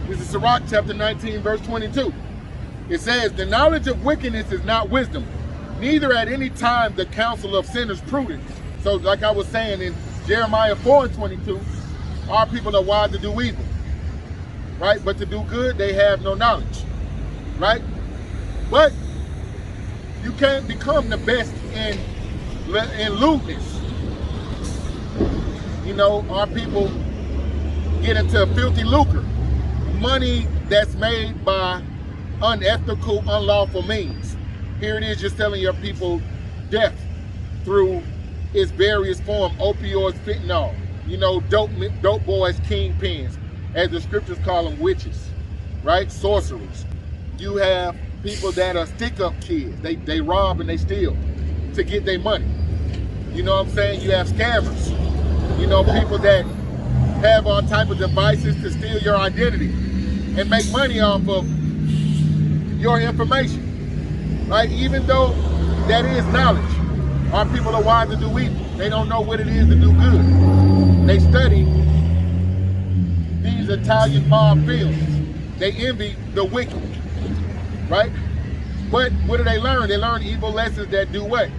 This is Sirach chapter 19, verse 22. It says, the knowledge of wickedness is not wisdom, neither at any time the counsel of sinners prudence. So like I was saying in Jeremiah 4 and 22, our people are wise to do evil, right? But to do good, they have no knowledge, right? But you can't become the best in lewdness. You know, our people get into filthy lucre, money that's made by unethical, unlawful means. Here it is, just telling your people death through its various form, opioids, fentanyl, you know, dope boys, kingpins, as the scriptures call them, witches, right? Sorcerers. You have people that are stick-up kids. They rob and they steal to get their money. You know what I'm saying? You have scammers. You know, people that have all type of devices to steal your identity and make money off of your information, right? Even though that is knowledge, our people are wise to do evil. They don't know what it is to do good. They study these Italian mob films. They envy the wicked, right? But what do they learn? They learn evil lessons that do what?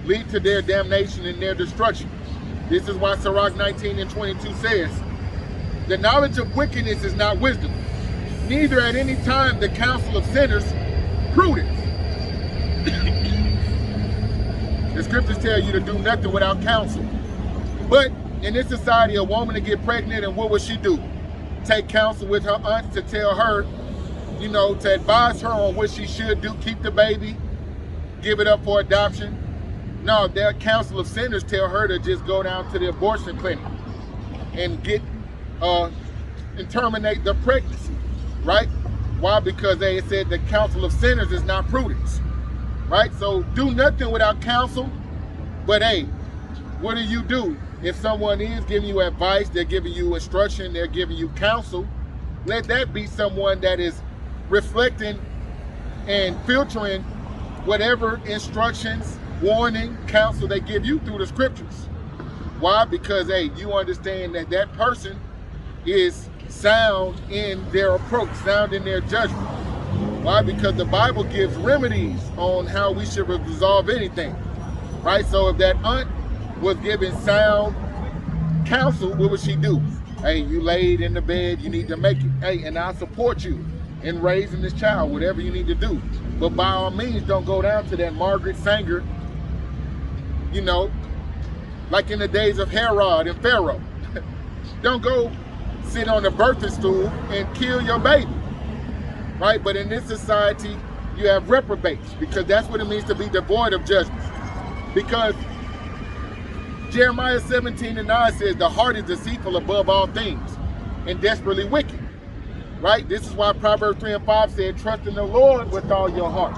Lead to their damnation and their destruction. This is why Sirach 19 and 22 says, the knowledge of wickedness is not wisdom, neither at any time the counsel of sinners prudence. The scriptures tell you to do nothing without counsel. But in this society, a woman to get pregnant, and what would she do? Take counsel with her aunts to tell her, you know, to advise her on what she should do, keep the baby, give it up for adoption. No, their counsel of sinners tell her to just go down to the abortion clinic and get and terminate the pregnancy, right? Why? Because they said the counsel of sinners is not prudence, right? So do nothing without counsel. But hey, what do? If someone is giving you advice, they're giving you instruction, they're giving you counsel, let that be someone that is reflecting and filtering whatever instructions, warning, counsel they give you through the scriptures. Why? Because hey, you understand that that person is sound in their approach, sound in their judgment. Why? Because the Bible gives remedies on how we should resolve anything, right? So if that aunt was given sound counsel, what would she do? Hey, you laid in the bed, you need to make it. Hey, and I'll support you in raising this child, whatever you need to do. But by all means, don't go down to that Margaret Sanger, you know, like in the days of Herod and Pharaoh. Don't go sit on the birthing stool and kill your baby, right? But in this society, you have reprobates, because that's what it means to be devoid of judgment. Because Jeremiah 17 and 9 says, the heart is deceitful above all things and desperately wicked, right? This is why Proverbs 3 and 5 said, trust in the Lord with all your heart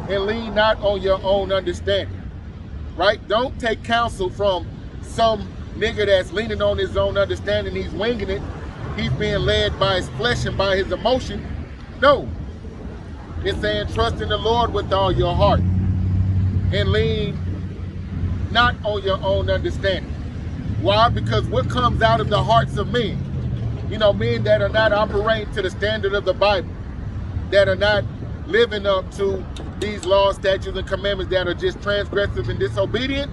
and lean not on your own understanding, right? Don't take counsel from some nigga that's leaning on his own understanding. He's winging it. He's being led by his flesh and by his emotion. No. It's saying trust in the Lord with all your heart and lean not on your own understanding. Why? Because what comes out of the hearts of men, you know, men that are not operating to the standard of the Bible, that are not living up to these laws, statutes, and commandments, that are just transgressive and disobedient,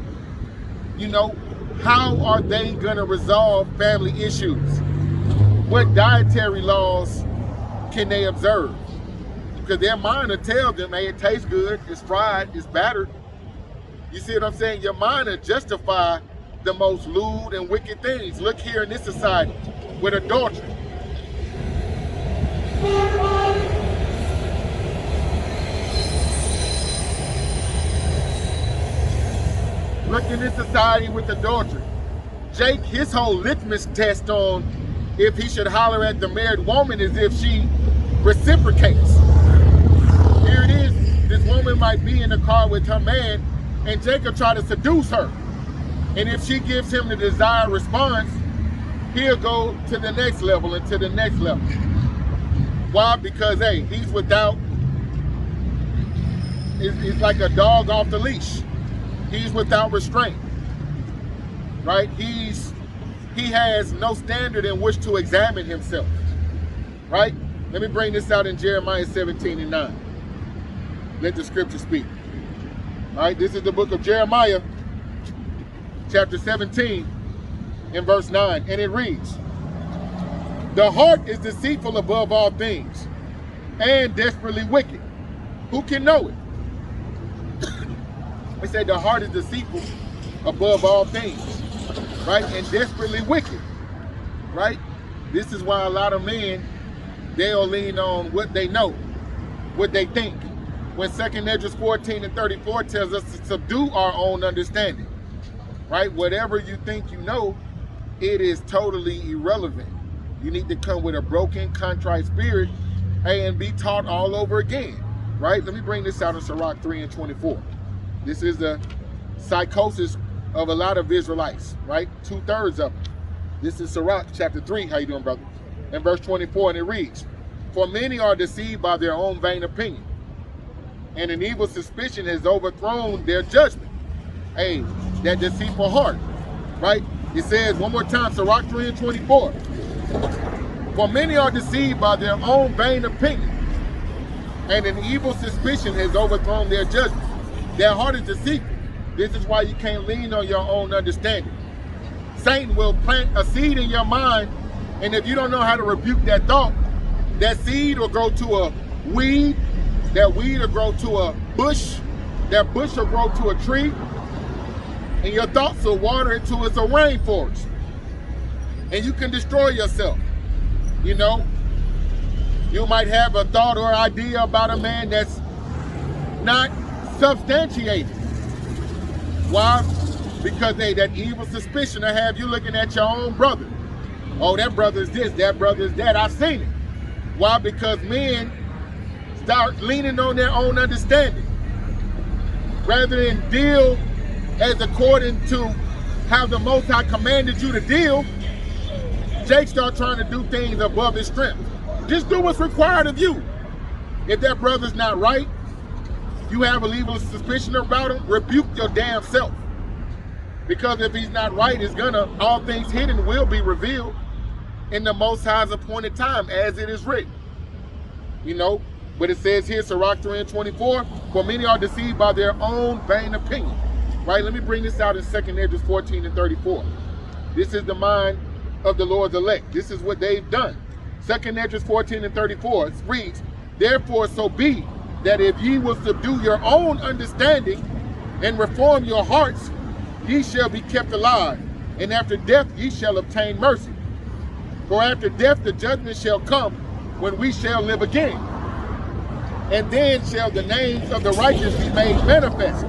you know, how are they gonna resolve family issues? What dietary laws can they observe? Because their mind will tell them, hey, it tastes good, it's fried, it's battered. You see what I'm saying? Your mind will justify the most lewd and wicked things. Look here in this society with adultery. Look in this society with adultery. Jake, his whole litmus test on if he should holler at the married woman is if she reciprocates. Here it is, this woman might be in the car with her man, and Jacob try to seduce her. And if she gives him the desired response, he'll go to the next level and to the next level. Why? Because, hey, he's without, it's like a dog off the leash. He's without restraint, right? He has no standard in which to examine himself, right? Let me bring this out in Jeremiah 17:9. Let the scripture speak. All right, this is the book of Jeremiah, chapter 17, in verse 9, and it reads, "The heart is deceitful above all things, and desperately wicked. Who can know it?" It said the heart is deceitful above all things, right? And desperately wicked, right? This is why a lot of men, they'll lean on what they know, what they think. When 2 Esdras 14:34 tells us to subdue our own understanding, right? Whatever you think you know, it is totally irrelevant. You need to come with a broken, contrite spirit and be taught all over again, right? Let me bring this out in Sirach 3:24. This is the psychosis of a lot of Israelites, right? 2/3 of them. This is Sirach chapter 3. How you doing, brother? In verse 24, and it reads, "For many are deceived by their own vain opinion, and an evil suspicion has overthrown their judgment." Hey, that deceitful heart, right? It says one more time, Sirach 3:24. "For many are deceived by their own vain opinion, and an evil suspicion has overthrown their judgment." Their heart is deceitful. This is why you can't lean on your own understanding. Satan will plant a seed in your mind, and if you don't know how to rebuke that thought, that seed will grow to a weed, that weed will grow to a bush, that bush will grow to a tree, and your thoughts will water into a rainforest. And you can destroy yourself. You know, you might have a thought or idea about a man that's not substantiated. Why? Because that evil suspicion will have you looking at your own brother. Oh, that brother's this, that brother's that. I've seen it. Why? Because men start leaning on their own understanding. Rather than deal as according to how the Most High commanded you to deal, Jake start trying to do things above his strength. Just do what's required of you. If that brother's not right, you have a evil suspicion about him, rebuke your damn self. Because if he's not right, it's all things hidden will be revealed in the Most High's appointed time, as it is written. You know, but it says here, Sirach 3:24, "For many are deceived by their own vain opinion." Right? Let me bring this out in 2 Esdras 14:34. This is the mind of the Lord's elect. This is what they've done. 2 Esdras 14:34 reads, "Therefore so be that if ye will subdue your own understanding and reform your hearts, ye shall be kept alive, and after death ye shall obtain mercy. For after death the judgment shall come, when we shall live again. And then shall the names of the righteous be made manifest,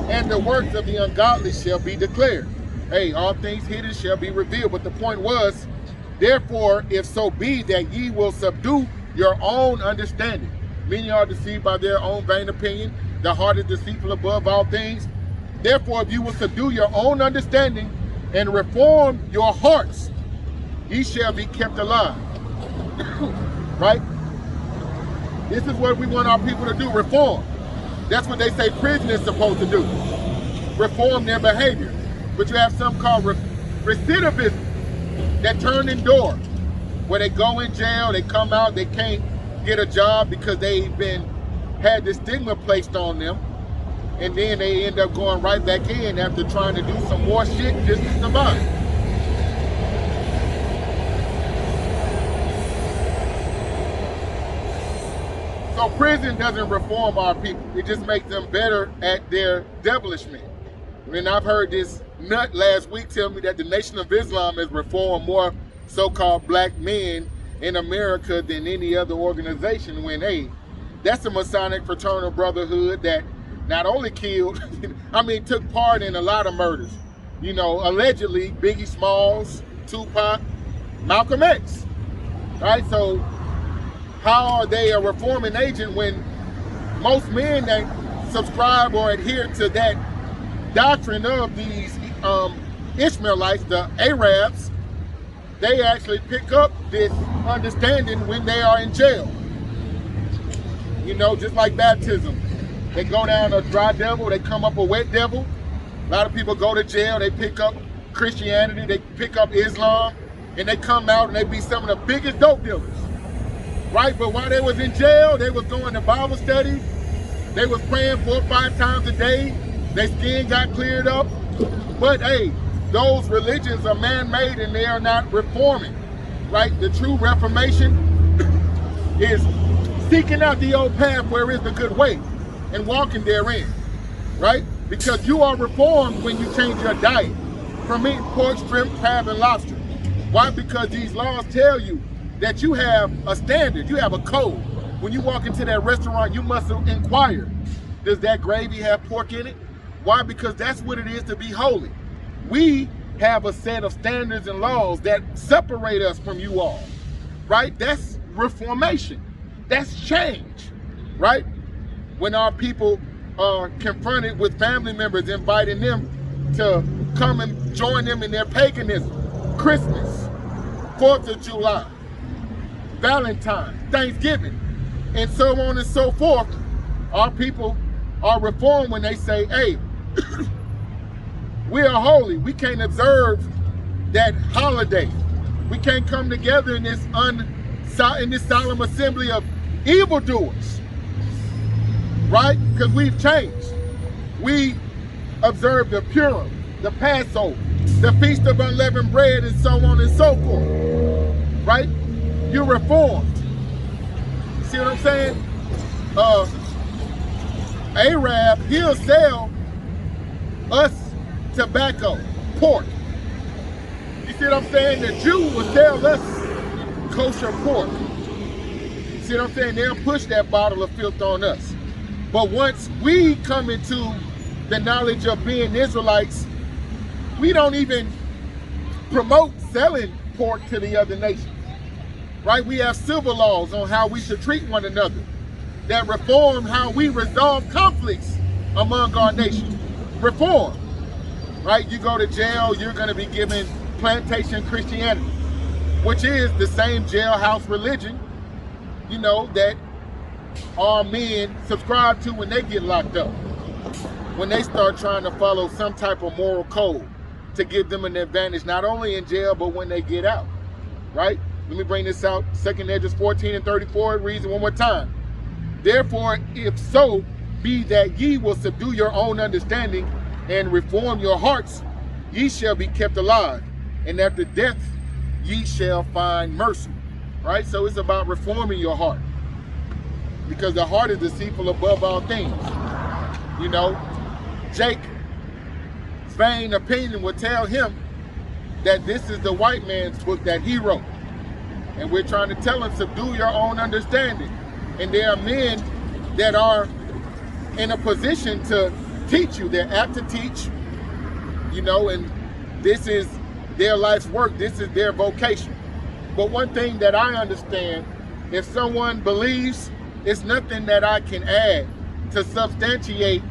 and the works of the ungodly shall be declared." Hey, all things hidden shall be revealed. But the point was, therefore, if so be that ye will subdue your own understanding. Many are deceived by their own vain opinion. The heart is deceitful above all things. Therefore, if you will subdue your own understanding and reform your hearts, ye shall be kept alive. Right? This is what we want our people to do, reform. That's what they say prison is supposed to do. Reform their behavior. But you have something called recidivism, that turning door, where they go in jail, they come out, they can't get a job because they've had this stigma placed on them, and then they end up going right back in after trying to do some more shit just to survive. So prison doesn't reform our people. It just makes them better at their devilishment. And I've heard this nut last week tell me that the Nation of Islam has reformed more so-called black men in America than any other organization, when, hey, that's a Masonic fraternal brotherhood that not only killed, took part in a lot of murders. You know, allegedly, Biggie Smalls, Tupac, Malcolm X. Right? So how are they a reforming agent when most men that subscribe or adhere to that doctrine of these Ishmaelites, the Arabs, they actually pick up this understanding when they are in jail. You know, just like baptism. They go down a dry devil, they come up a wet devil. A lot of people go to jail, they pick up Christianity, they pick up Islam, and they come out and they be some of the biggest dope dealers. right? But while they was in jail, they was going to Bible study. They was praying 4 or 5 times a day. Their skin got cleared up. But hey, those religions are man-made and they are not reforming, right? The true reformation is seeking out the old path where is the good way and walking therein, right? Because you are reformed when you change your diet from eating pork, shrimp, crab, and lobster. Why? Because these laws tell you that you have a standard, you have a code. When you walk into that restaurant, you must inquire, does that gravy have pork in it? Why? Because that's what it is to be holy. We have a set of standards and laws that separate us from you all, right? That's reformation. That's change, right? When our people are confronted with family members, inviting them to come and join them in their paganism, Christmas, 4th of July, Valentine's, Thanksgiving, and so on and so forth, our people are reformed when they say, hey, we are holy. We can't observe that holiday. We can't come together in this solemn assembly of evildoers, right? Because we've changed. We observe the Purim, the Passover, the Feast of Unleavened Bread, and so on and so forth, right? You're reformed. See what I'm saying? Arab, he'll sell us tobacco, pork. You see what I'm saying? The Jew will sell us kosher pork. See what I'm saying? They'll push that bottle of filth on us. But once we come into the knowledge of being Israelites, we don't even promote selling pork to the other nations, right? We have civil laws on how we should treat one another that reform how we resolve conflicts among our nation. Reform, right? You go to jail, you're going to be given plantation Christianity, which is the same jailhouse religion, you know, that our men subscribe to when they get locked up, when they start trying to follow some type of moral code to give them an advantage, not only in jail, but when they get out, right? Let me bring this out. 2nd Esdras 14 and 34, it reads it one more time. Therefore, if so be that ye will subdue your own understanding and reform your hearts, ye shall be kept alive, and after death ye shall find mercy, right? So it's about reforming your heart, because the heart is deceitful above all things. You know, Jake's vain opinion will tell him that this is the white man's book that he wrote. And we're trying to tell him, subdue your own understanding. And there are men that are in a position to teach you. They're apt to teach, you know, and this is their life's work. This is their vocation. But one thing that I understand, if someone believes, it's nothing that I can add to substantiate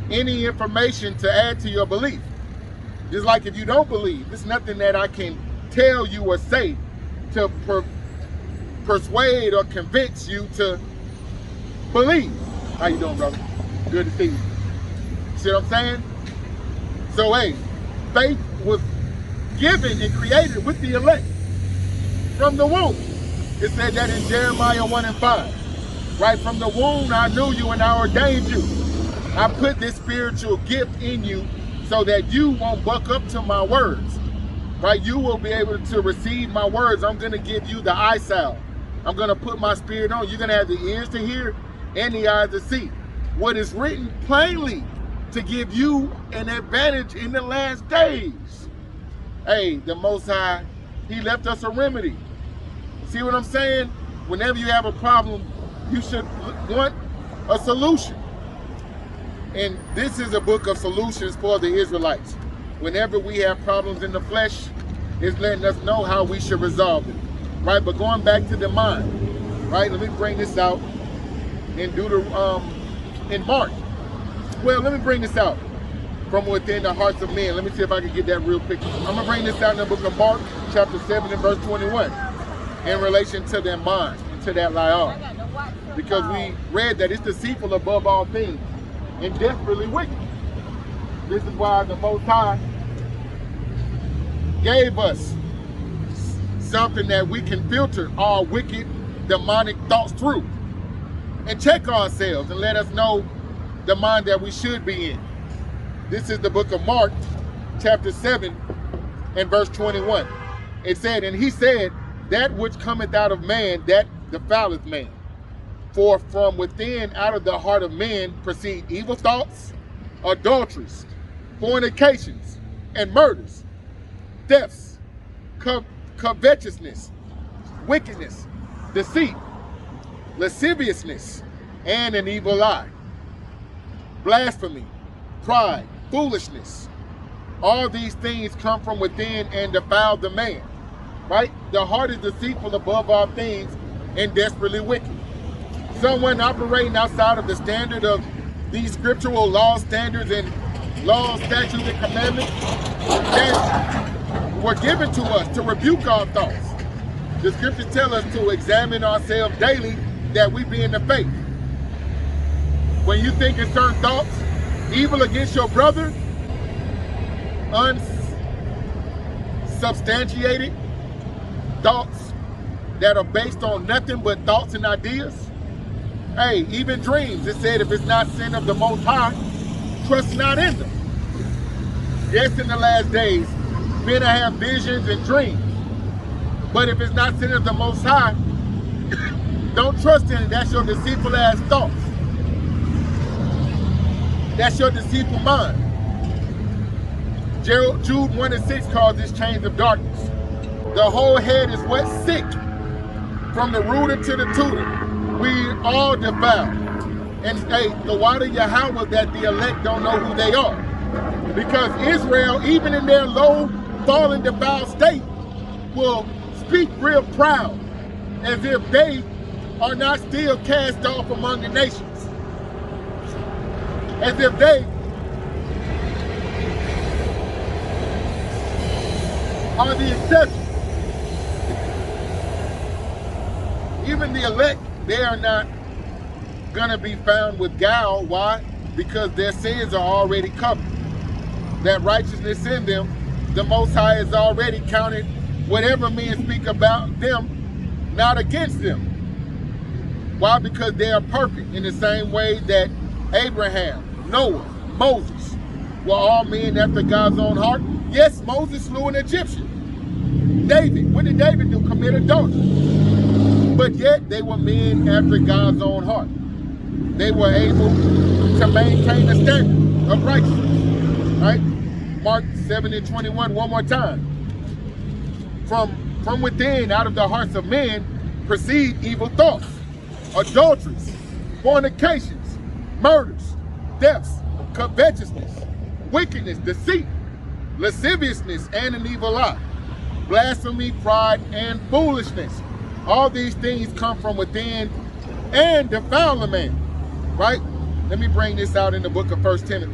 any information to add to your belief. Just like if you don't believe, it's nothing that I can tell you or say to persuade or convince you to believe. How you doing, brother? Good to see you. See what I'm saying? So, hey, faith was given and created with the elect from the womb. It said that in Jeremiah 1 and 5. Right from the womb, I knew you and I ordained you. I put this spiritual gift in you so that you won't buck up to my words. Right? You will be able to receive my words. I'm going to give you the eye salve. I'm going to put my spirit on. You're going to have the ears to hear and the eyes to see what is written plainly to give you an advantage in the last days. Hey, the Most High, he left us a remedy. See what I'm saying? Whenever you have a problem, you should want a solution. And this is a book of solutions for the Israelites. Whenever we have problems in the flesh, it's letting us know how we should resolve it. Right? But going back to the mind, right? Let me bring this out in Mark. Well, let me bring this out from within the hearts of men. Let me see if I can get that real quick. I'm gonna bring this out in the book of Mark, chapter 7 and verse 21, in relation to their mind and to that lie. Because we read that it's deceitful above all things and desperately wicked. This is why the Most High gave us something that we can filter all wicked demonic thoughts through and check ourselves and let us know the mind that we should be in. This is the book of Mark, chapter 7 and verse 21. It said, and he said, that which cometh out of man, that defileth man. For from within, out of the heart of men, proceed evil thoughts, adulteries, fornications, and murders, thefts, covetousness, wickedness, deceit, lasciviousness, and an evil eye, blasphemy, pride, foolishness. All these things come from within and defile the man, right? The heart is deceitful above all things and desperately wicked. Someone operating outside of the standard of these scriptural laws, standards, and laws, statutes, and commandments that were given to us to rebuke our thoughts. The scriptures tell us to examine ourselves daily that we be in the faith. When you think in certain thoughts, evil against your brother, unsubstantiated thoughts that are based on nothing but thoughts and ideas. Hey, even dreams, it said if it's not sin of the Most High, trust not in them. Yes, in the last days, men will have visions and dreams. But if it's not sin of the Most High, don't trust in it. That's your deceitful ass thoughts. That's your deceitful mind. Jude 1 and 6 calls this chains of darkness. The whole head is what? Sick. From the rooter to the tutor, we all defiled. And hey, the water Yahweh that the elect don't know who they are. Because Israel, even in their low, fallen, defiled state, will speak real proud as if they are not still cast off among the nations. As if they are the exception. Even the elect, they are not gonna be found with guile. Why? Because their sins are already covered. That righteousness in them, the Most High has already counted whatever men speak about them, not against them. Why? Because they are perfect in the same way that Abraham, Noah, Moses were all men after God's own heart. Yes, Moses slew an Egyptian. David, what did David do? Commit adultery. But yet they were men after God's own heart. They were able to maintain a standard of righteousness, right? Mark 7 and 21, one more time. From within, out of the hearts of men, proceed evil thoughts, adulteries, fornications, murders, thefts, covetousness, wickedness, deceit, lasciviousness, and an evil eye, blasphemy, pride, and foolishness. All these things come from within and defile the man, right? Let me bring this out in the book of 1 Timothy.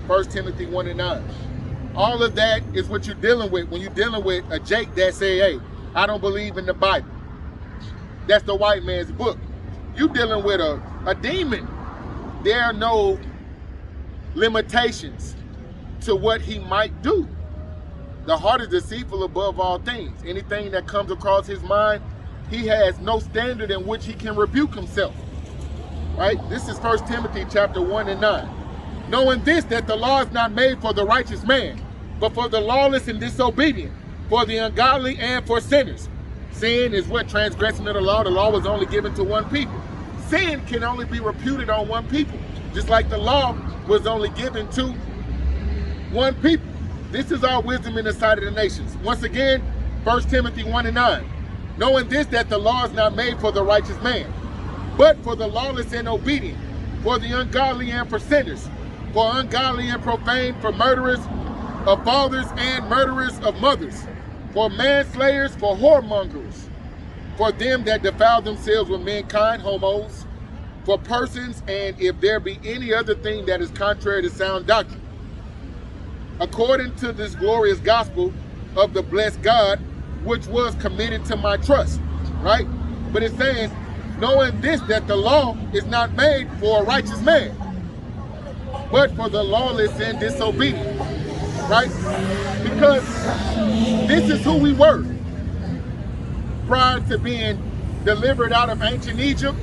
1 Timothy 1 and 9. All of that is what you're dealing with when you're dealing with a Jake that say, hey, I don't believe in the Bible. That's the white man's book. You're dealing with a demon. There are no limitations to what he might do. The heart is deceitful above all things. Anything that comes across his mind, he has no standard in which he can rebuke himself. Right? This is 1 Timothy chapter 1 and 9. Knowing this, that the law is not made for the righteous man, but for the lawless and disobedient, for the ungodly and for sinners. Sin is what? Transgression of the law. The law was only given to one people. Sin can only be reputed on one people, just like the law was only given to one people. This is our wisdom in the sight of the nations. Once again, 1 Timothy 1 and 9. Knowing this, that the law is not made for the righteous man, but for the lawless and obedient, for the ungodly and for sinners, for ungodly and profane, for murderers of fathers and murderers of mothers, for manslayers, for whoremongers, for them that defile themselves with mankind, homos, for persons, and if there be any other thing that is contrary to sound doctrine, according to this glorious gospel of the blessed God, which was committed to my trust, right? But it's saying, knowing this, that the law is not made for a righteous man, but for the lawless and disobedient, right? Because this is who we were prior to being delivered out of ancient Egypt,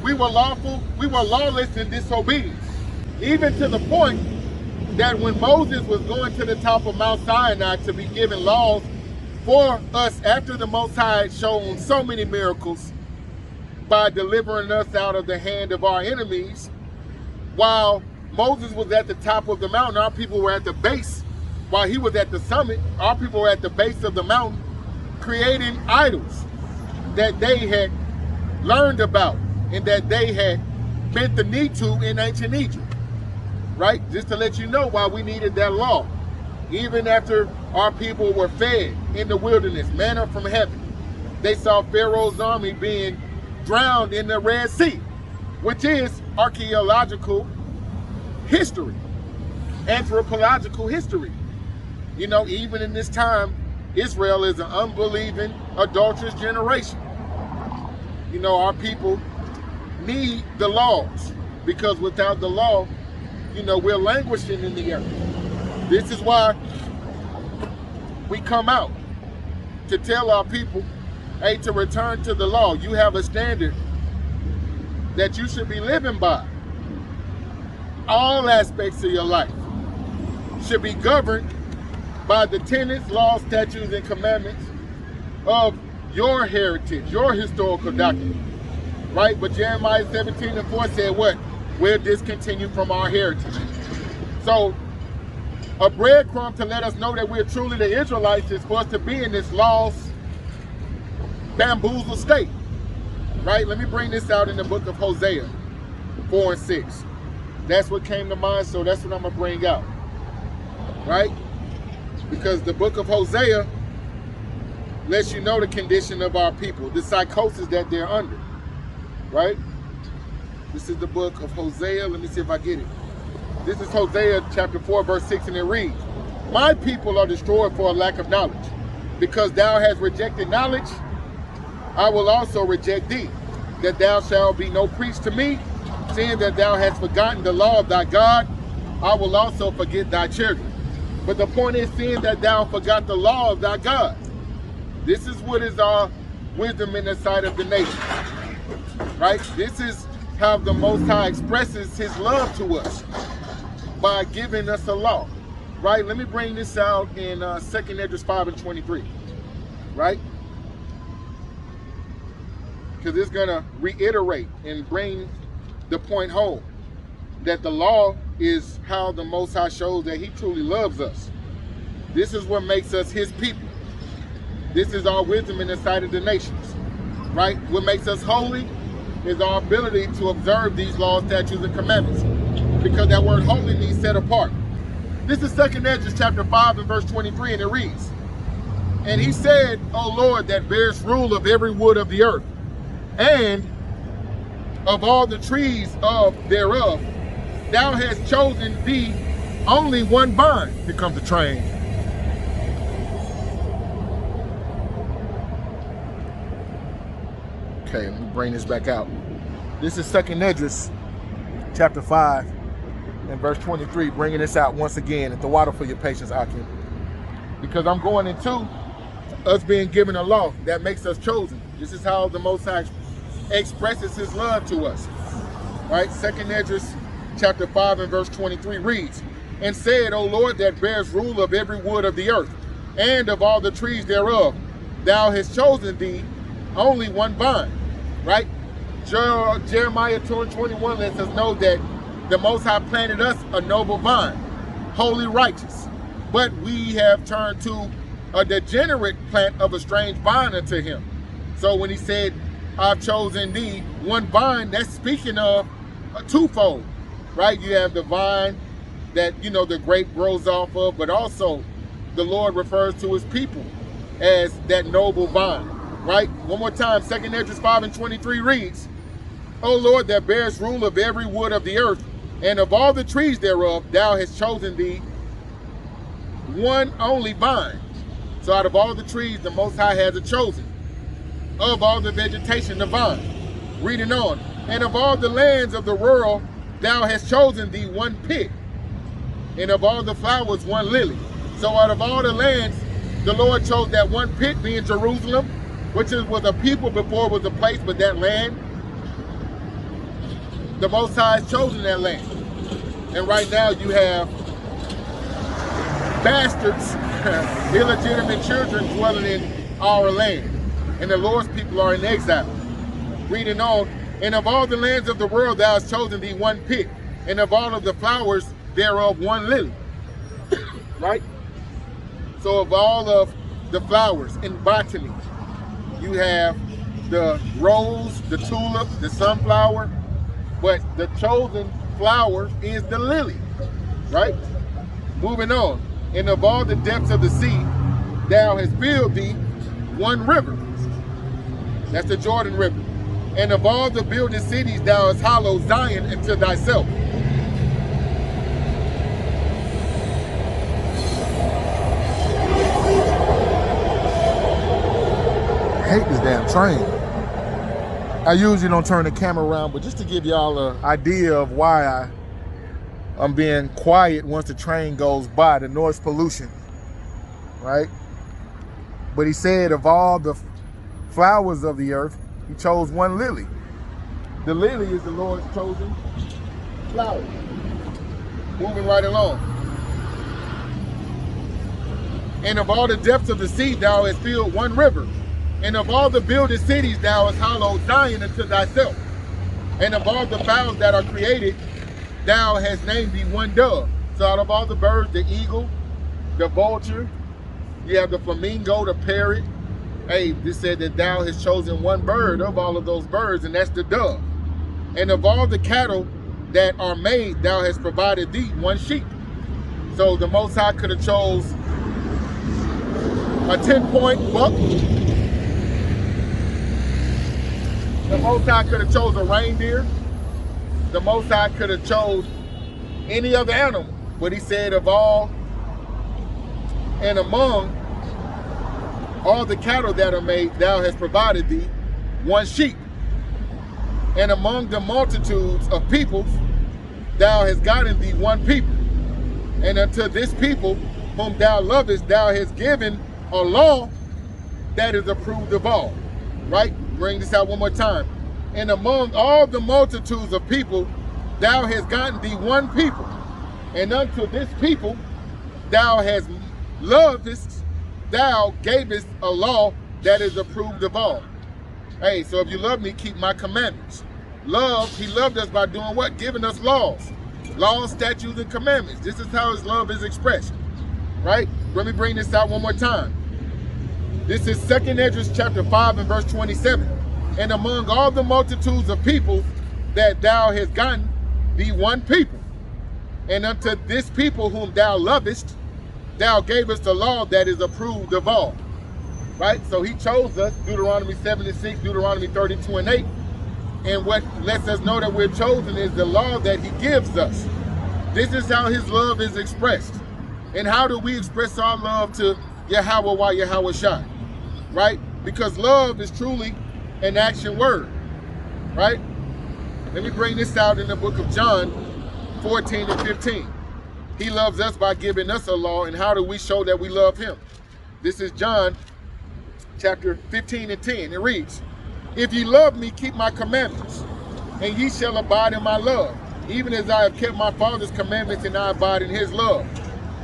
we were lawless and disobedient. Even to the point that when Moses was going to the top of Mount Sinai to be given laws for us after the Most High had shown so many miracles by delivering us out of the hand of our enemies, while Moses was at the top of the mountain, our people were at the base. While he was at the summit, our people were at the base of the mountain, creating idols that they had learned about and that they had bent the knee to in ancient Egypt, right? Just to let you know why we needed that law. Even after our people were fed in the wilderness, manna from heaven, they saw Pharaoh's army being drowned in the Red Sea, which is archaeological history, anthropological history. You know, even in this time, Israel is an unbelieving, adulterous generation. You know, our people need the laws, because without the law, you know, we're languishing in the earth. This is why we come out to tell our people, hey, to return to the law. You have a standard that you should be living by. All aspects of your life should be governed by the tenets, laws, statutes, and commandments of your heritage, your historical document, right? But Jeremiah 17:4 said what? We're discontinued from our heritage. So a breadcrumb to let us know that we're truly the Israelites is for us to be in this lost, bamboozled state, right? Let me bring this out in the book of Hosea 4 and 6. That's what came to mind, so that's what I'm gonna bring out, right? Because the book of Hosea lets you know the condition of our people, the psychosis that they're under, right? This is the book of Hosea. Let me see if I get it. This is Hosea chapter 4, verse 6, and it reads, my people are destroyed for a lack of knowledge. Because thou hast rejected knowledge, I will also reject thee, that thou shalt be no priest to me. Seeing that thou hast forgotten the law of thy God, I will also forget thy children. But the point is, seeing that thou forgot the law of thy God. This is what is our wisdom in the sight of the nation, right? This is how the Most High expresses his love to us, by giving us a law, right? Let me bring this out in 2 Esdras 5 and 23, right? Because it's going to reiterate and bring the point home that the law is how the Most High shows that he truly loves us. This is what makes us his people. This is our wisdom in the sight of the nations, right? What makes us holy is our ability to observe these laws, statutes, and commandments, because that word holy means set apart. This is 2 Esdras chapter 5 and verse 23, and it reads, and he said, O Lord, that bears rule of every wood of the earth, and of all the trees thereof, thou hast chosen thee only one vine. Here comes the train. Okay, let me bring this back out. This is 2 Esdras chapter 5 and verse 23, bringing this out once again. At the water for your patience, Akim. Because I'm going into us being given a law that makes us chosen. This is how the Most High expresses his love to us, right? 2 Esdras chapter 5 and verse 23 reads, and said, O Lord, that bears rule of every wood of the earth, and of all the trees thereof, thou hast chosen thee only one vine, right? Jeremiah 2:21 lets us know that the Most High planted us a noble vine, holy, righteous, but we have turned to a degenerate plant of a strange vine unto him. So when he said, I've chosen thee, one vine, that's speaking of a twofold, right? You have the vine that, you know, the grape grows off of, but also the Lord refers to his people as that noble vine, right? One more time, 2 Esdras 5 and 23 reads, O Lord, that bears rule of every wood of the earth, and of all the trees thereof, thou hast chosen thee one only vine. So out of all the trees, the Most High has a chosen. Of all the vegetation, the vine. Reading on. And of all the lands of the world, thou hast chosen thee one pit. And of all the flowers, one lily. So out of all the lands, the Lord chose that one pit, being Jerusalem, which was a people before it was a place, but that land, the Most High has chosen that land. And right now you have bastards, illegitimate children dwelling in our land. And the Lord's people are in exile. Reading on, and of all the lands of the world thou hast chosen thee one pit, and of all of the flowers thereof one lily. Right? So of all of the flowers in botany, you have the rose, the tulip, the sunflower, but the chosen flower is the lily, right? Moving on, and of all the depths of the sea, thou hast filled thee one river. That's the Jordan River. And of all the builded cities, thou hast hollowed Zion unto thyself. I hate this damn train. I usually don't turn the camera around, but just to give y'all an idea of why I'm being quiet once the train goes by, the noise pollution, right? But he said of all the flowers of the earth, he chose one lily. The lily is the Lord's chosen flower. Moving right along. And of all the depths of the sea, thou hast filled one river. And of all the builded cities, thou hast hollowed Zion unto thyself. And of all the fowls that are created, thou hast named thee one dove. So out of all the birds, the eagle, the vulture, you have the flamingo, the parrot. Hey, this said that thou hast chosen one bird of all of those birds, and that's the dove. And of all the cattle that are made, thou hast provided thee one sheep. So the Most High could have chose a 10-point buck. The Most High could have chose a reindeer. The Most High could have chose any other animal. But he said of all and among all the cattle that are made, thou hast provided thee one sheep. And among the multitudes of peoples, thou hast gotten thee one people. And unto this people whom thou lovest, thou hast given a law that is approved of all. Right? Bring this out one more time. And among all the multitudes of people, thou hast gotten thee one people. And unto this people thou hast lovest, thou gavest a law that is approved of all. Hey, so if you love me, keep my commandments. Love, he loved us by doing what? Giving us laws. Laws, statutes, and commandments. This is how his love is expressed. Right? Let me bring this out one more time. This is 2nd Esdras chapter 5 and verse 27. And among all the multitudes of people that thou hast gotten thee one people. And unto this people whom thou lovest, thou gavest a law that is approved of all. Right? So he chose us, Deuteronomy 7:6, Deuteronomy 32:8. And what lets us know that we're chosen is the law that he gives us. This is how his love is expressed. And how do we express our love to Yahweh while Yahweh Shai? Right? Because love is truly an action word. Right? Let me bring this out in the book of John 14 and 15. He loves us by giving us a law, and how do we show that we love him? This is John chapter 15 and 10. It reads, if ye love me, keep my commandments, and ye shall abide in my love, even as I have kept my Father's commandments and I abide in his love.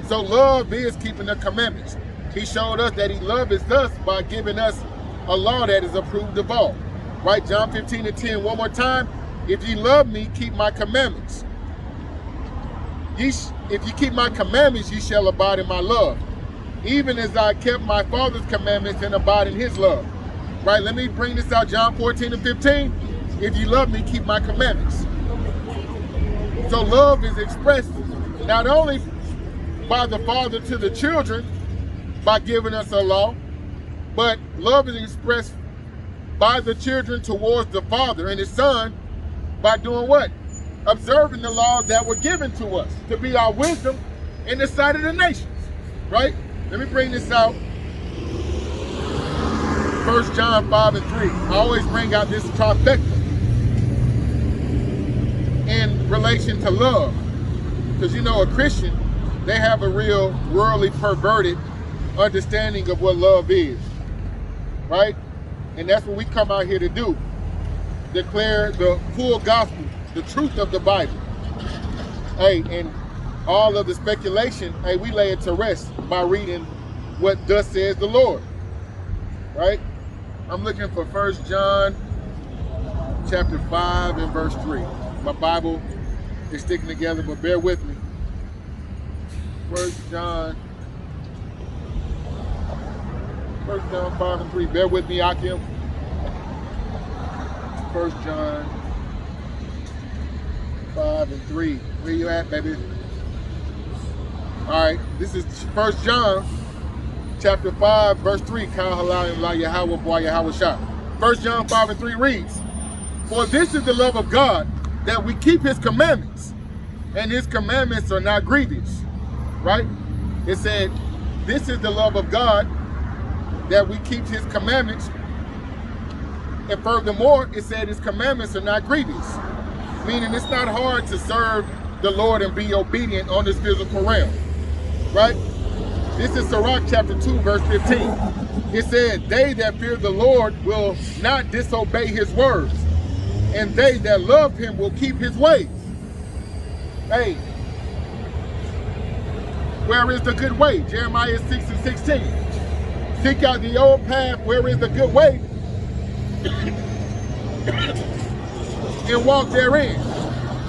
So love is keeping the commandments. He showed us that he loves us by giving us a law that is approved of all. Right? John 15 and 10, one more time. If ye love me, keep my commandments. If you keep my commandments, ye shall abide in my love, even as I kept my Father's commandments and abide in his love. Right? Let me bring this out, John 14 and 15. If you love me, keep my commandments. So love is expressed not only by the Father to the children, by giving us a law, but love is expressed by the children towards the Father and his Son by doing what? Observing the laws that were given to us to be our wisdom in the sight of the nations. Right? Let me bring this out. 1 John 5 and 3. I always bring out this trifecta in relation to love. Because you know, a Christian, they have a real worldly perverted understanding of what love is. Right? And that's what we come out here to do. Declare the full gospel, the truth of the Bible. Hey, and all of the speculation, hey, we lay it to rest by reading what thus says the Lord. Right? I'm looking for 1 John chapter 5 and verse 3. My Bible is sticking together, but bear with me. 1 John 5 and 3. Bear with me, Akim. 1 John 5 and 3. Where you at, baby? All right, this is 1 John chapter 5, verse 3. 1 John 5 and 3 reads, "For this is the love of God, that we keep his commandments, and his commandments are not grievous." Right? It said, this is the love of God, that we keep his commandments. And furthermore, it said his commandments are not grievous. Meaning it's not hard to serve the Lord and be obedient on this physical realm. Right? This is Sirach chapter 2, verse 15. It said, "They that fear the Lord will not disobey his words, and they that love him will keep his ways." Hey, where is the good way? Jeremiah 6 and 16. Seek out the old path, where is the good way, and walk therein.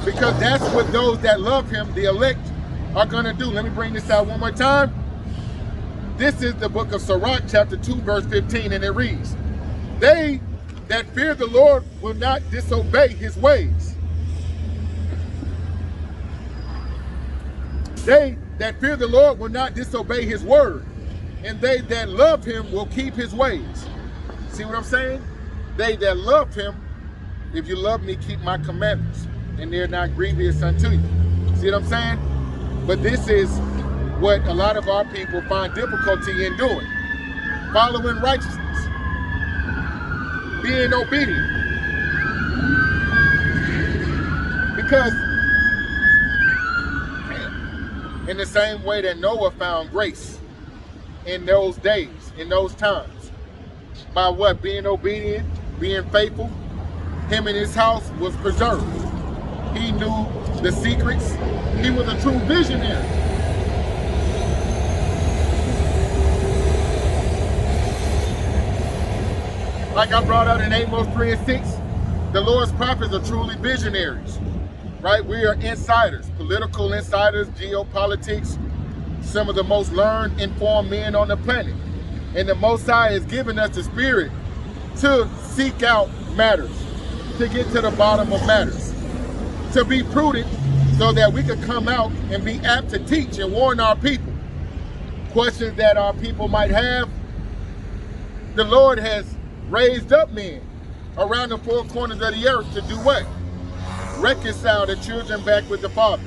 Because that's what those that love him, the elect, are going to do. Let me bring this out one more time. This is the book of Sirach, chapter 2, verse 15, and it reads, "They that fear the Lord will not disobey his ways. They that fear the Lord will not disobey his word, and they that love him will keep his ways." See what I'm saying? They that love him, if you love me, keep my commandments, and they're not grievous unto you. See what I'm saying? But this is what a lot of our people find difficulty in doing. Following righteousness. Being obedient. Because in the same way that Noah found grace in those days, in those times, by what? Being obedient, being faithful, him and his house was preserved. He knew the secrets. He was a true visionary. Like I brought out in Amos 3 and 6, the Lord's prophets are truly visionaries, right? We are insiders, political insiders, geopolitics, some of the most learned, informed men on the planet. And the Most High has given us the spirit to seek out matters, to get to the bottom of matters, to be prudent so that we could come out and be apt to teach and warn our people. Questions that our people might have, the Lord has raised up men around the four corners of the earth to do what? Reconcile the children back with the Father,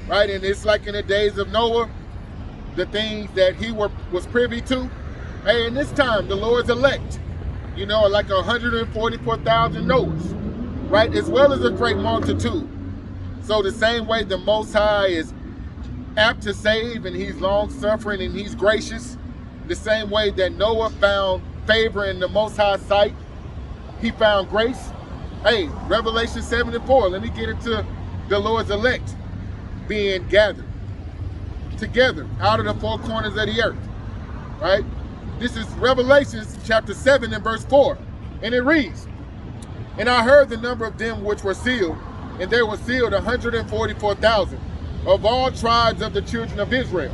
right? And it's like in the days of Noah, the things that he was privy to. Hey, in this time, the Lord's elect, you know, like 144,000 Noahs, right? As well as a great multitude. So the same way the Most High is apt to save, and he's long-suffering and he's gracious, the same way that Noah found favor in the Most High sight, he found grace. Hey, Revelation 7 and 4, let me get into the Lord's elect being gathered together out of the four corners of the earth, right? This is Revelation chapter 7 and verse 4, and it reads, "And I heard the number of them which were sealed, and there were sealed 144,000 of all tribes of the children of Israel,"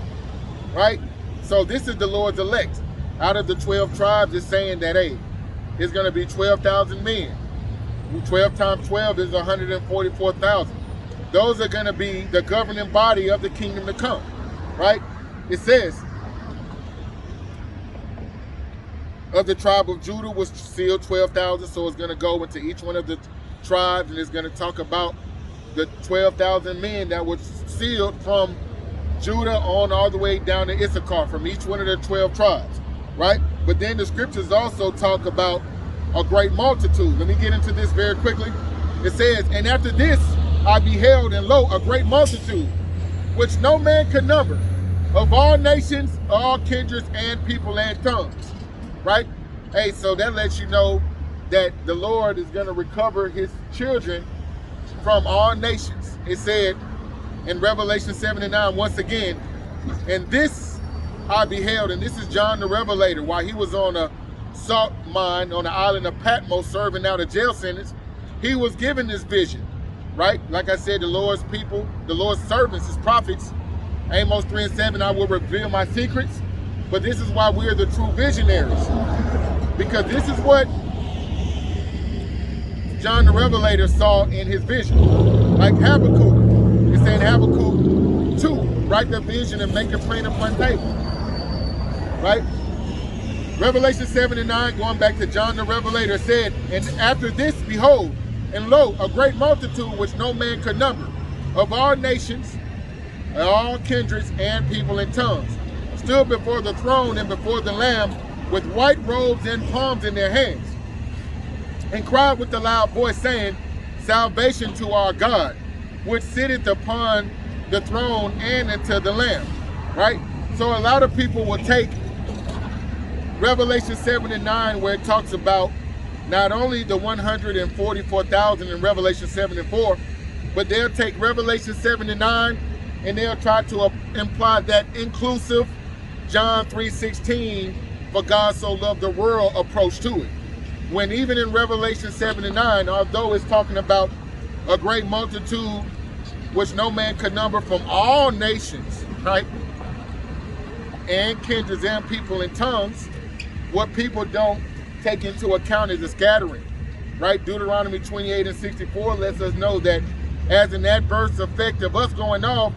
right? So this is the Lord's elect. Out of the 12 tribes, it's saying that, hey, it's going to be 12,000 men. 12 times 12 is 144,000. Those are going to be the governing body of the kingdom to come, right? It says, of the tribe of Judah was sealed 12,000, so it's going to go into each one of the tribes, and it's going to talk about the 12,000 men that were sealed from Judah on all the way down to Issachar, from each one of the 12 tribes, right? But then the scriptures also talk about a great multitude. Let me get into this very quickly. It says, "And after this I beheld, and lo, a great multitude, which no man could number, of all nations, all kindreds, and people and tongues," right? Hey, so that lets you know that the Lord is going to recover his children from all nations. It said in Revelation 7:9 once again, and this I beheld, and this is John the Revelator, while he was on a salt mine on the island of Patmos serving out a jail sentence, he was given this vision, right? Like I said, the Lord's people, the Lord's servants, his prophets, Amos 3:7, I will reveal my secrets. But this is why we're the true visionaries, because this is what John the Revelator saw in his vision. Like Habakkuk, it said Habakkuk 2, write the vision and make it plain upon paper, right? Revelation 7:9, going back to John the Revelator, said, and after this, behold, and lo, a great multitude which no man could number, of all nations, all kindreds and people and tongues, stood before the throne and before the Lamb with white robes and palms in their hands, and cried with a loud voice, saying, salvation to our God, which sitteth upon the throne and unto the Lamb, right? So a lot of people will take Revelation 7:9, where it talks about not only the 144,000 in Revelation 7:4, but they'll take Revelation 7:9 and they'll try to imply that inclusive John 3:16, for God so loved the world approach to it. When even in Revelation 7:9, although it's talking about a great multitude which no man could number from all nations, right? And kindreds and people and tongues, what people don't take into account is the scattering, right? Deuteronomy 28:64 lets us know that as an adverse effect of us going off,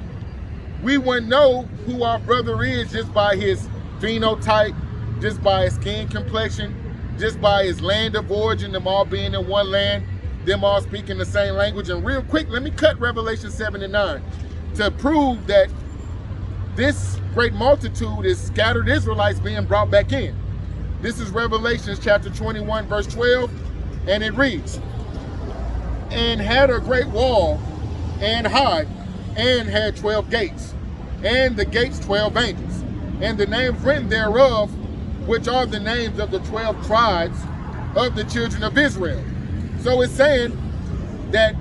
we wouldn't know who our brother is just by his phenotype, just by his skin complexion, just by his land of origin, them all being in one land, them all speaking the same language. And real quick, let me cut Revelation 7:9 to prove that this great multitude is scattered Israelites being brought back in. This is Revelation chapter 21, verse 12, and it reads, and had a great wall and high, and had 12 gates, and the gates 12 angels, and the names written thereof, which are the names of the 12 tribes of the children of Israel. So it's saying that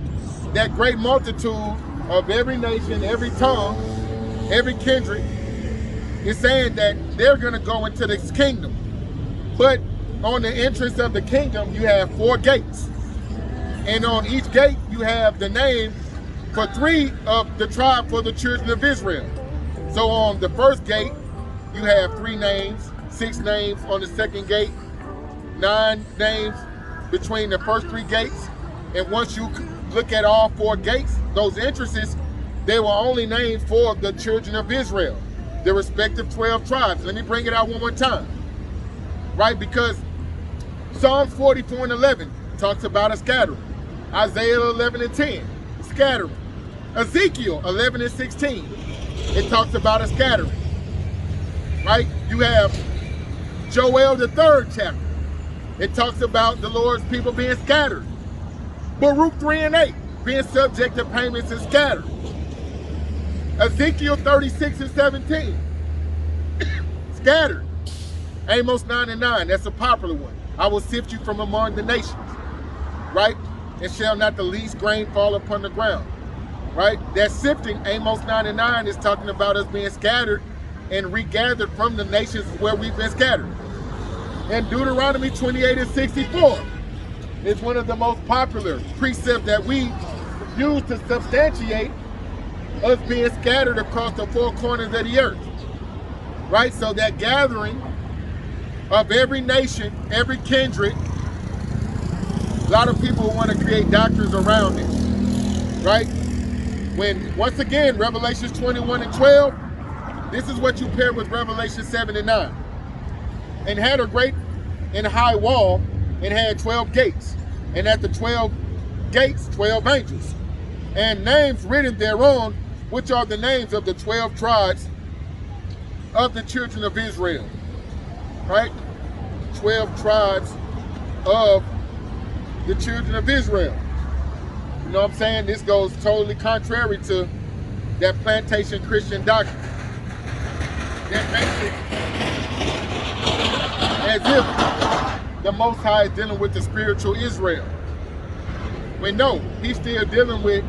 that great multitude of every nation, every tongue, every kindred, is saying that they're going to go into this kingdom. But on the entrance of the kingdom, you have 4 gates. And on each gate, you have the name for 3 of the tribe for the children of Israel. So on the first gate, you have 3 names, 6 names on the second gate, 9 names between the first 3 gates. And once you look at all 4 gates, those entrances, they were only named for the children of Israel, the respective 12 tribes. Let me bring it out one more time, right? Because Psalms 44:11 talks about a scattering. Isaiah 11:10, scattering. Ezekiel 11:16, it talks about a scattering, right? You have Joel the 3rd chapter. It talks about the Lord's people being scattered. Baruch 3:8, being subject to payments and scattered. Ezekiel 36:17, scattered. Amos 9:9, that's a popular one. I will sift you from among the nations, right? And shall not the least grain fall upon the ground, right? That sifting, Amos 9:9, is talking about us being scattered and regathered from the nations where we've been scattered. And Deuteronomy 28:64 is one of the most popular precepts that we use to substantiate us being scattered across the 4 corners of the earth, right? So that gathering of every nation, every kindred, a lot of people want to create doctrines around it, right? When, once again, Revelations 21:12, this is what you pair with Revelation 7:9. And had a great and high wall, and had 12 gates, and at the 12 gates 12 angels, and names written thereon, which are the names of the 12 tribes of the children of Israel, right? 12 tribes of the children of Israel. You know what I'm saying? This goes totally contrary to that plantation Christian doctrine that makes it as if the Most High is dealing with the spiritual Israel. When no, he's still dealing with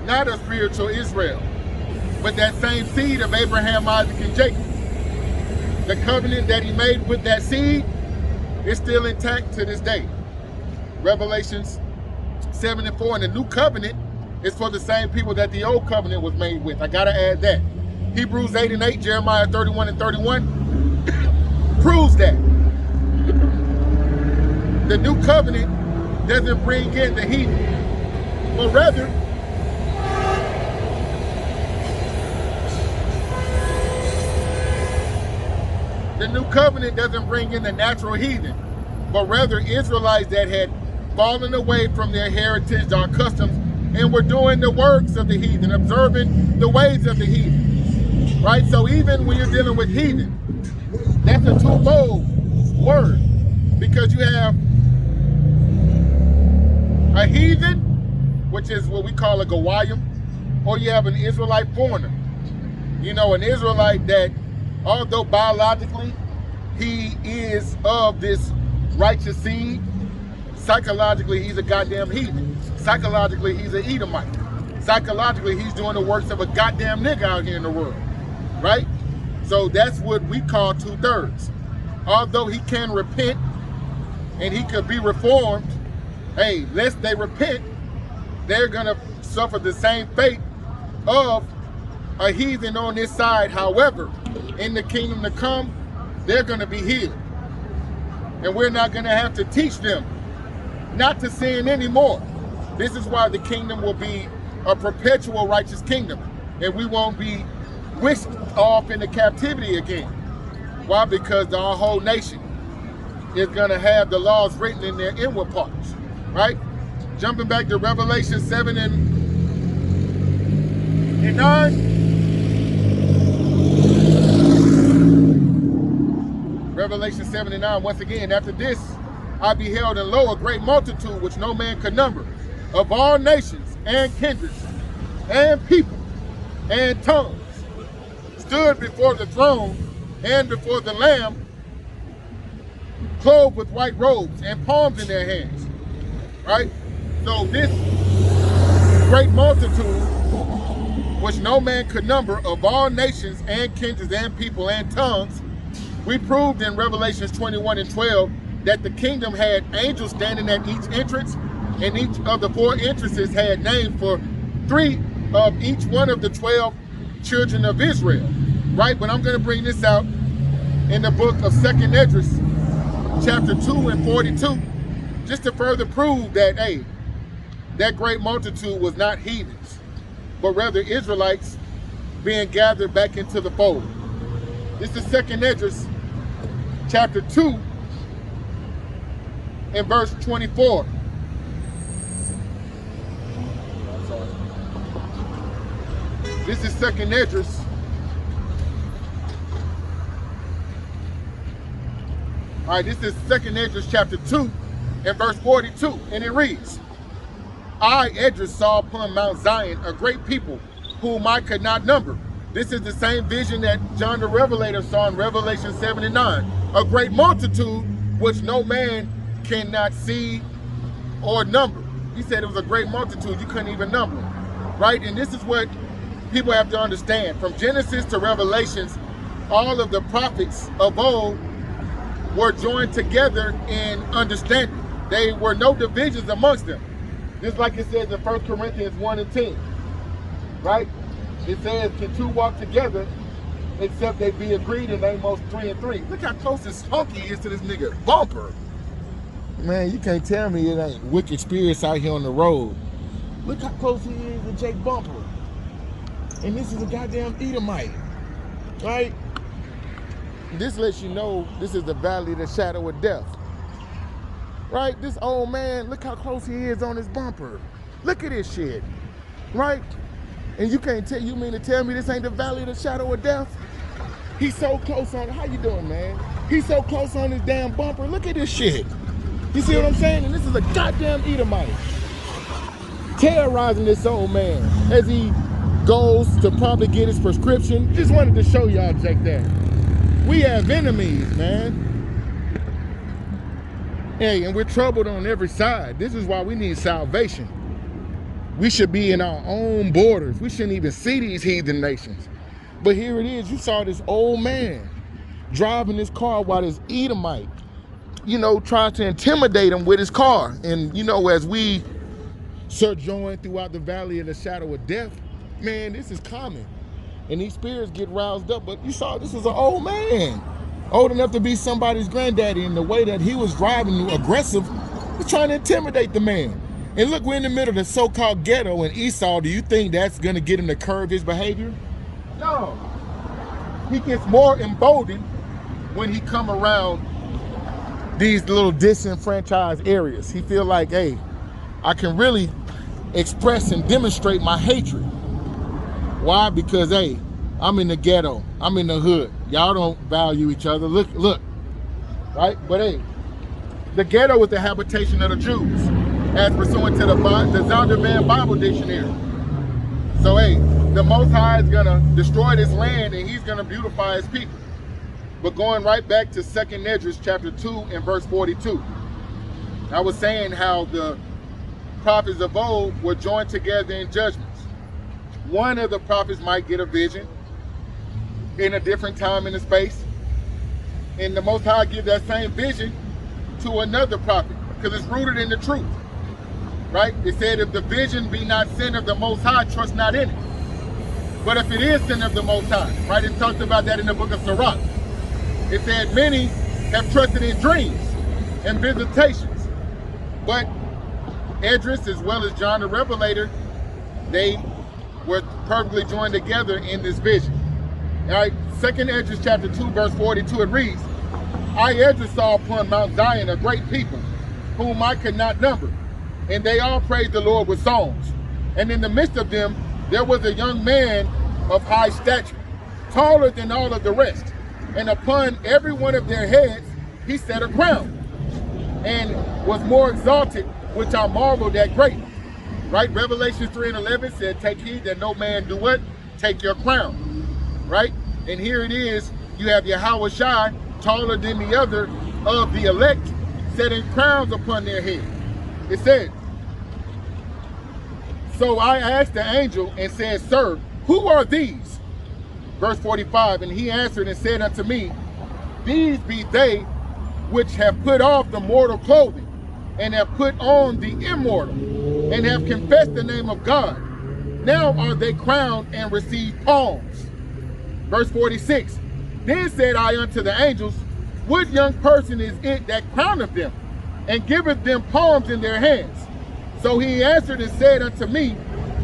not a spiritual Israel, but that same seed of Abraham, Isaac, and Jacob. The covenant that he made with that seed is still intact to this day. Revelations 7 and 4, and the new covenant is for the same people that the old covenant was made with. I gotta add that. Hebrews 8 and 8, Jeremiah 31 and 31 proves that. The new covenant doesn't bring in the heathen, but rather the new covenant doesn't bring in the natural heathen, but rather Israelites that had fallen away from their heritage, our customs, and were doing the works of the heathen, observing the ways of the heathen, right? So even when you're dealing with heathen, that's a twofold word, because you have a heathen, which is what we call a Gawayim, or you have an Israelite foreigner. You know, an Israelite that, although biologically he is of this righteous seed, psychologically he's a goddamn heathen. Psychologically he's an Edomite. Psychologically he's doing the works of a goddamn nigga out here in the world, right? So that's what we call 2/3. Although he can repent and he could be reformed, hey, lest they repent, they're gonna suffer the same fate of a heathen on this side. However, in the kingdom to come, they're gonna be healed. And we're not gonna have to teach them not to sin anymore. This is why the kingdom will be a perpetual righteous kingdom, and we won't be whisked off into captivity again. Why? Because our whole nation is gonna have the laws written in their inward parts, right? Jumping back to Revelation 7 and 9. Revelation 7 and 9, once again, after this, I beheld, and lo, a great multitude which no man could number, of all nations and kindreds and people and tongues, stood before the throne and before the Lamb, clothed with white robes and palms in their hands, right? So this great multitude, which no man could number, of all nations and kindreds and people and tongues, we proved in Revelations 21 and 12 that the kingdom had angels standing at each entrance, and each of the 4 entrances had names for 3 of each one of the 12 children of Israel, right? But I'm going to bring this out in the book of 2nd Esdras, chapter 2 and 42, just to further prove that, hey, that great multitude was not heathens, but rather Israelites being gathered back into the fold. This is 2nd Esdras, chapter 2 and verse 24. This is 2nd Esdras, all right, this is 2nd Esdras chapter 2 and verse 42, and it reads, I, Esdras, saw upon Mount Zion a great people whom I could not number. This is the same vision that John the Revelator saw in Revelation 7 and 9. A great multitude which no man cannot see or number. He said it was a great multitude, you couldn't even number, right? And this is what people have to understand. From Genesis to Revelations, all of the prophets of old were joined together in understanding. There were no divisions amongst them. Just like it says in 1 Corinthians 1 and 10, right? It says, can 2 walk together except they be agreed in Amos 3 and 3. Look how close this hunky is to this nigga bumper. Man, you can't tell me it ain't wicked spirits out here on the road. Look how close he is to Jake Bumper. And this is a goddamn Edomite, right? This lets you know this is the valley of the shadow of death. Right? This old man, look how close he is on his bumper. Look at this shit, right? And you can't tell, you mean to tell me this ain't the valley of the shadow of death? He's so close on, how you doing, man? He's so close on his damn bumper. Look at this shit. You see what I'm saying? And this is a goddamn Edomite terrorizing this old man as he goes to probably get his prescription. Just wanted to show y'all, check that. We have enemies, man. Hey, and we're troubled on every side. This is why we need salvation. We should be in our own borders. We shouldn't even see these heathen nations. But here it is. You saw this old man driving his car while this Edomite, tried to intimidate him with his car. And, as we sojourn throughout the valley of the shadow of death, man, this is common. And these spirits get roused up. But you saw this is an old man, old enough to be somebody's granddaddy, and the way that he was driving aggressive, was trying to intimidate the man. And look, we're in the middle of the so-called ghetto in Esau. Do you think that's going to get him to curb his behavior? No. He gets more emboldened when he come around these little disenfranchised areas. He feel like, hey, I can really express and demonstrate my hatred. Why? Because, hey, I'm in the ghetto. I'm in the hood. Y'all don't value each other. Look, right? But, hey, the ghetto is the habitation of the Jews, as pursuant to the Zondervan Bible Dictionary. So, hey, the Most High is going to destroy this land, and he's going to beautify his people. But going right back to 2nd Esdras chapter 2 and verse 42, I was saying how the prophets of old were joined together in judgments. One of the prophets might get a vision in a different time and a space, and the Most High give that same vision to another prophet, because it's rooted in the truth, right? It said, if the vision be not sin of the Most High, trust not in it. But if it is sin of the Most High, right? It talks about that in the book of Sirach. It said, many have trusted in dreams and visitations, but Esdras, as well as John the Revelator, they were perfectly joined together in this vision. All right, 2nd Esdras chapter 2, verse 42, it reads, I, Esdras, saw upon Mount Zion a great people, whom I could not number, and they all praised the Lord with songs. And in the midst of them, there was a young man of high stature, taller than all of the rest, and upon every one of their heads he set a crown, and was more exalted, which I marveled at greatly. Right? Revelation 3 and 11 said, take heed that no man do what? Take your crown. Right? And here it is, you have Yahweh Shai, taller than the other of the elect, setting crowns upon their head. It said, so I asked the angel and said, sir, who are these? Verse 45, and he answered and said unto me, these be they which have put off the mortal clothing, and have put on the immortal, and have confessed the name of God. Now are they crowned and receive palms. Verse 46, then said I unto the angels, what young person is it that crowneth them, and giveth them palms in their hands? So he answered and said unto me,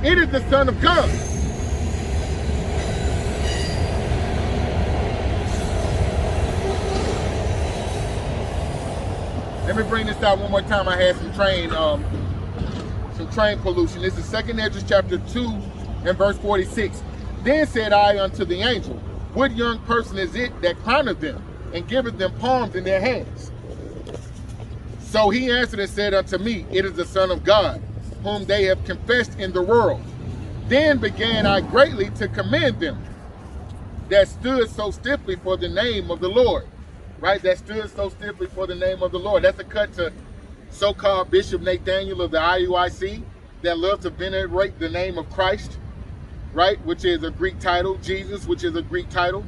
it is the Son of God. Let me bring this out one more time. I had some train pollution. This is 2nd Esdras chapter 2 and verse 46. Then said I unto the angel, what young person is it that crowneth them, and giveth them palms in their hands? So he answered and said unto me, it is the Son of God, whom they have confessed in the world. Then began I greatly to commend them that stood so stiffly for the name of the Lord. Right? That stood so stiffly for the name of the Lord. That's a cut to so-called Bishop Nathaniel of the IUIC that loves to venerate the name of Christ, right? Which is a Greek title. Jesus, which is a Greek title,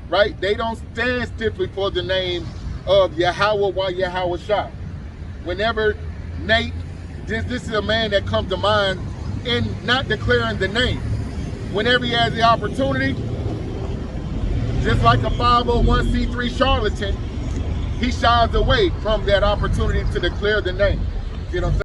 right? They don't stand stiffly for the name of Yahweh while Yahweh Shai. Whenever Nate, this is a man that comes to mind in not declaring the name. Whenever he has the opportunity, just like a 501c3 charlatan, he shies away from that opportunity to declare the name. You know what I'm saying?